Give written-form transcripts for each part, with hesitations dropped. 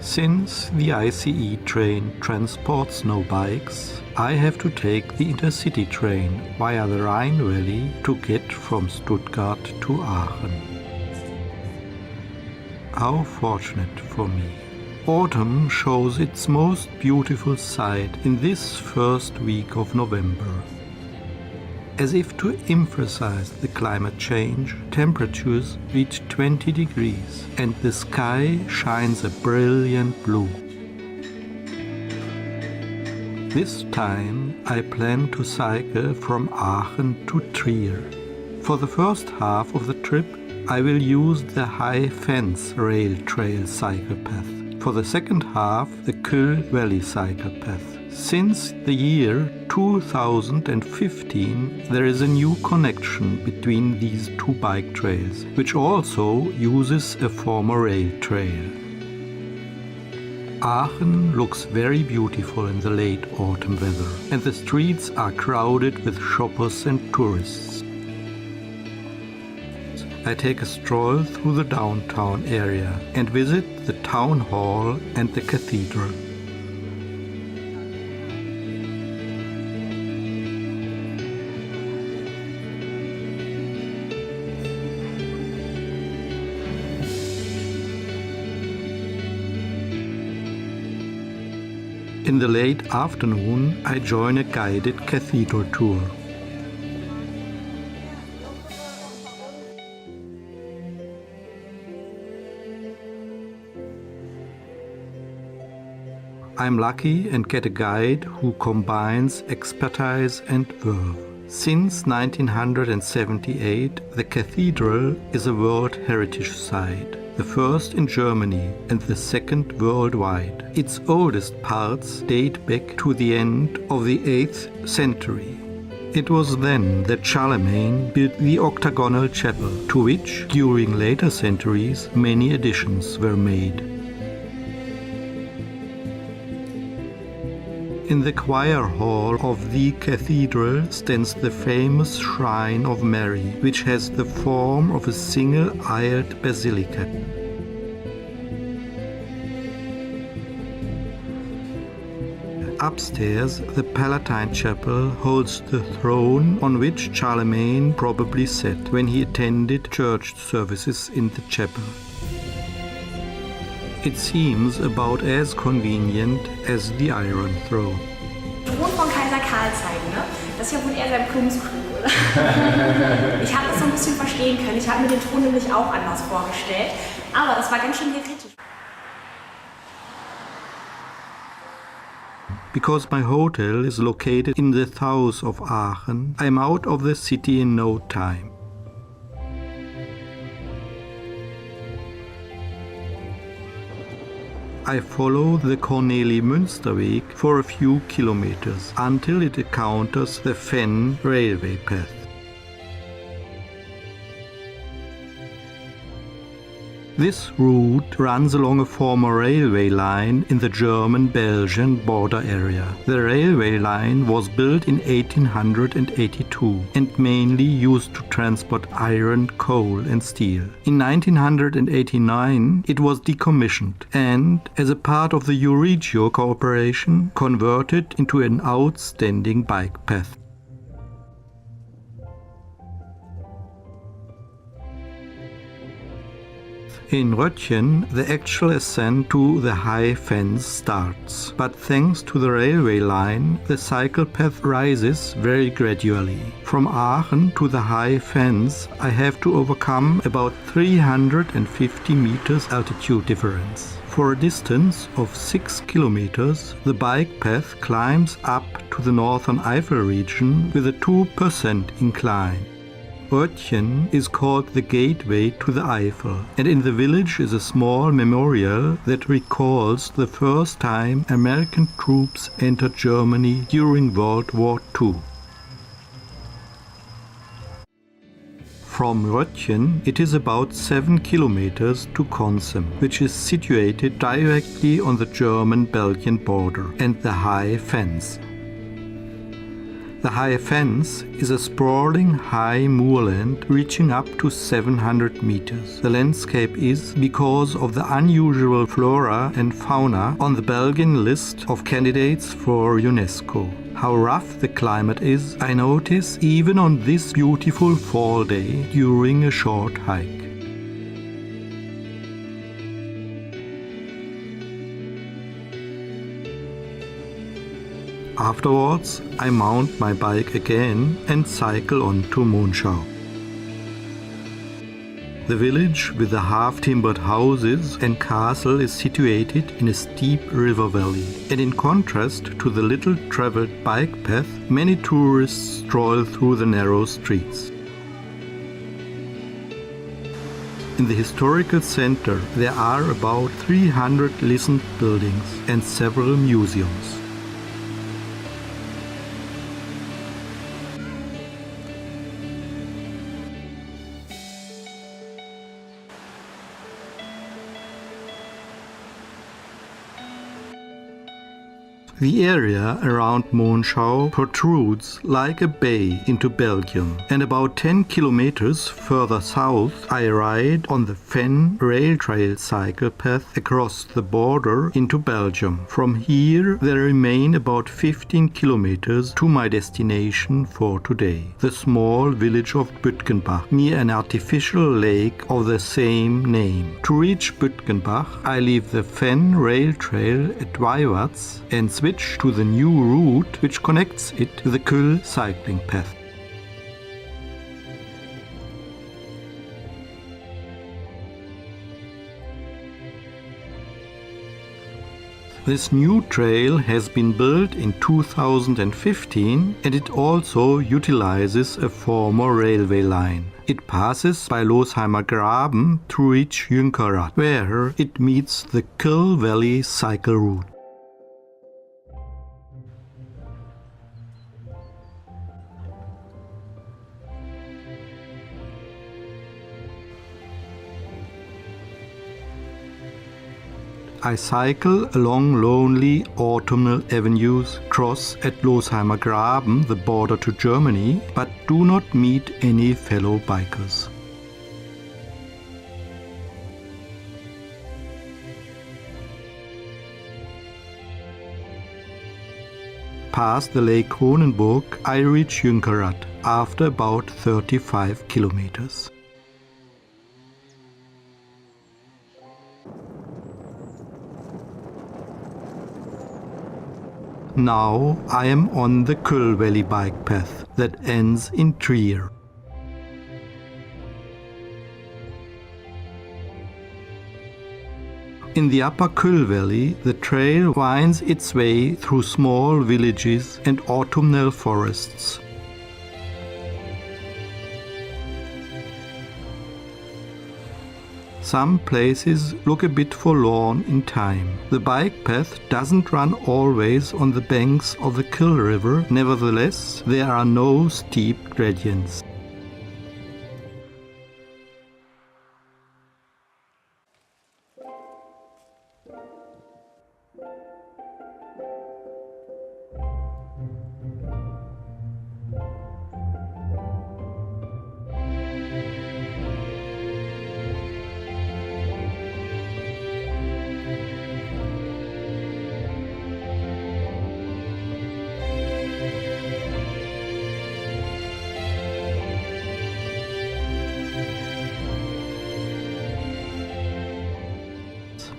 Since the ICE train transports no bikes, I have to take the intercity train via the Rhine Valley to get from Stuttgart to Aachen. How fortunate for me. Autumn shows its most beautiful sight in this first week of November. As if to emphasize the climate change, temperatures reach 20 degrees and the sky shines a brilliant blue. This time I plan to cycle from Aachen to Trier. For the first half of the trip I will use the high Fens rail trail cycle path. For the second half the Kyll-Valley-Cycle Path. Since the year 2015 there is a new connection between these two bike trails, which also uses a former rail trail. Aachen looks very beautiful in the late autumn weather, and the streets are crowded with shoppers and tourists. I take a stroll through the downtown area and visit the town hall and the cathedral. In the late afternoon, I join a guided cathedral tour. I'm lucky and get a guide who combines expertise and verve. Since 1978, the cathedral is a World Heritage Site. The first in Germany and the second worldwide. Its oldest parts date back to the end of the 8th century. It was then that Charlemagne built the octagonal chapel, to which, during later centuries, many additions were made. In the choir hall of the cathedral stands the famous Shrine of Mary, which has the form of a single-aisled basilica. Upstairs, the Palatine Chapel holds the throne on which Charlemagne probably sat when he attended church services in the chapel. It seems about as convenient as the Iron Throne. Thron von Kaiser Karl zeigen, ne? Das ist ja wohl eher sein Plumpsklo, oder? Ich habe das so ein bisschen verstehen können. Ich habe mir den Thron nämlich auch anders vorgestellt. Aber das war ganz schön kritisch. Because my hotel is located in the south of Aachen, I am out of the city in no time. I follow the Corneli-Münsterweg for a few kilometers until it encounters the Fens railway path. This route runs along a former railway line in the German-Belgian border area. The railway line was built in 1882 and mainly used to transport iron, coal and steel. In 1989 it was decommissioned and, as a part of the Euregio cooperation, converted into an outstanding bike path. In Röttgen, the actual ascent to the high Fens starts, but thanks to the railway line, the cycle path rises very gradually. From Aachen to the high Fens, I have to overcome about 350 meters altitude difference. For a distance of 6 kilometers, the bike path climbs up to the northern Eifel region with a 2% incline. Röttgen is called the gateway to the Eifel, and in the village is a small memorial that recalls the first time American troops entered Germany during World War II. From Röttgen it is about 7 kilometers to Consum, which is situated directly on the German-Belgian border and the high Fens. The High Fens is a sprawling high moorland reaching up to 700 meters. The landscape is, because of the unusual flora and fauna, on the Belgian list of candidates for UNESCO. How rough the climate is, I notice even on this beautiful fall day during a short hike. Afterwards, I mount my bike again and cycle on to Monschau. The village with the half-timbered houses and castle is situated in a steep river valley, and in contrast to the little traveled bike path, many tourists stroll through the narrow streets. In the historical center, there are about 300 listed buildings and several museums. The area around Monschau protrudes like a bay into Belgium, and about 10 kilometers further south I ride on the Fens rail trail cycle path across the border into Belgium. From here there remain about 15 kilometers to my destination for today, the small village of Bütgenbach, near an artificial lake of the same name. To reach Bütgenbach I leave the Fens rail trail at Weiwatz and switch to the new route which connects it to the Kyll-Cycling Path. This new trail has been built in 2015 and it also utilizes a former railway line. It passes by Losheimer Graben to reach Jünkerath, where it meets the Kyll-Valley-Cycle route. I cycle along lonely autumnal avenues, cross at Losheimer Graben the border to Germany, but do not meet any fellow bikers. Past the Lake Kronenburg, I reach Jünkerath after about 35 kilometers. Now I am on the Kyll-Valley bike path that ends in Trier. In the upper Kyll Valley, the trail winds its way through small villages and autumnal forests. Some places look a bit forlorn in time. The bike path doesn't run always on the banks of the Kyll River, nevertheless there are no steep gradients.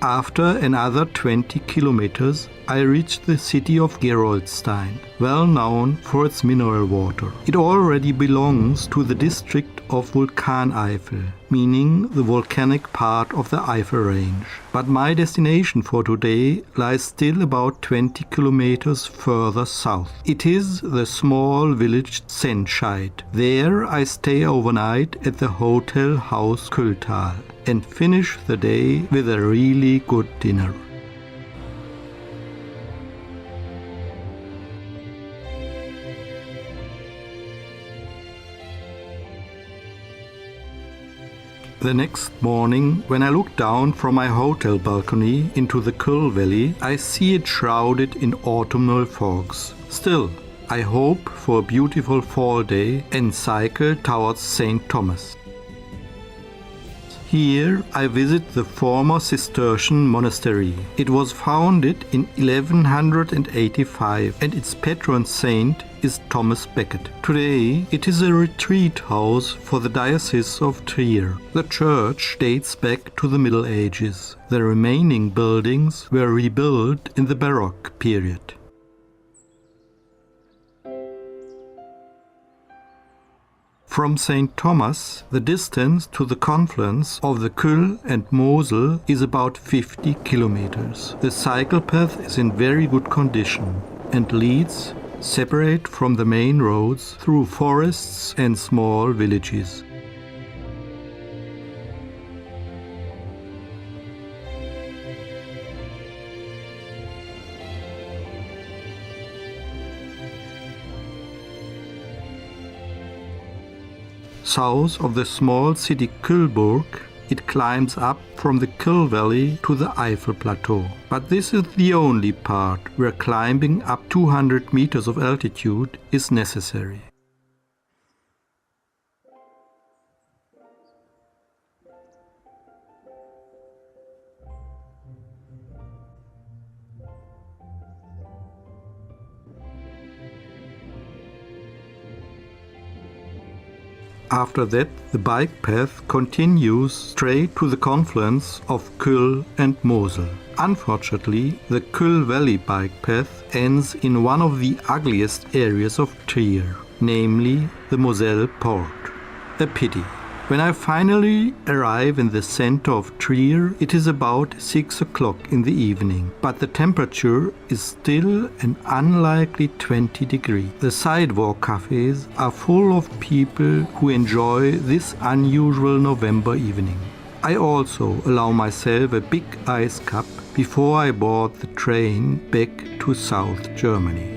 After another 20 kilometers, I reached the city of Gerolstein, well known for its mineral water. It already belongs to the district of Vulkaneifel, meaning the volcanic part of the Eifel range. But my destination for today lies still about 20 kilometers further south. It is the small village Venn-Cycle. There I stay overnight at the hotel house Kylltal and finish the day with a really good dinner. The next morning, when I look down from my hotel balcony into the Kyll Valley, I see it shrouded in autumnal fogs. Still, I hope for a beautiful fall day and cycle towards St. Thomas. Here I visit the former Cistercian monastery. It was founded in 1185 and its patron saint is Thomas Becket. Today it is a retreat house for the Diocese of Trier. The church dates back to the Middle Ages. The remaining buildings were rebuilt in the Baroque period. From St. Thomas, the distance to the confluence of the Kyll and Mosel is about 50 kilometers. The cycle path is in very good condition and leads, separate from the main roads, through forests and small villages. South of the small city Kyllburg, it climbs up from the Kyll Valley to the Eifel Plateau. But this is the only part where climbing up 200 meters of altitude is necessary. After that, the bike path continues straight to the confluence of Kyll and Mosel. Unfortunately, the Kyll Valley bike path ends in one of the ugliest areas of Trier, namely the Moselle Port. A pity. When I finally arrive in the center of Trier, it is about 6 o'clock in the evening, but the temperature is still an unlikely 20 degrees. The sidewalk cafes are full of people who enjoy this unusual November evening. I also allow myself a big ice cup before I board the train back to South Germany.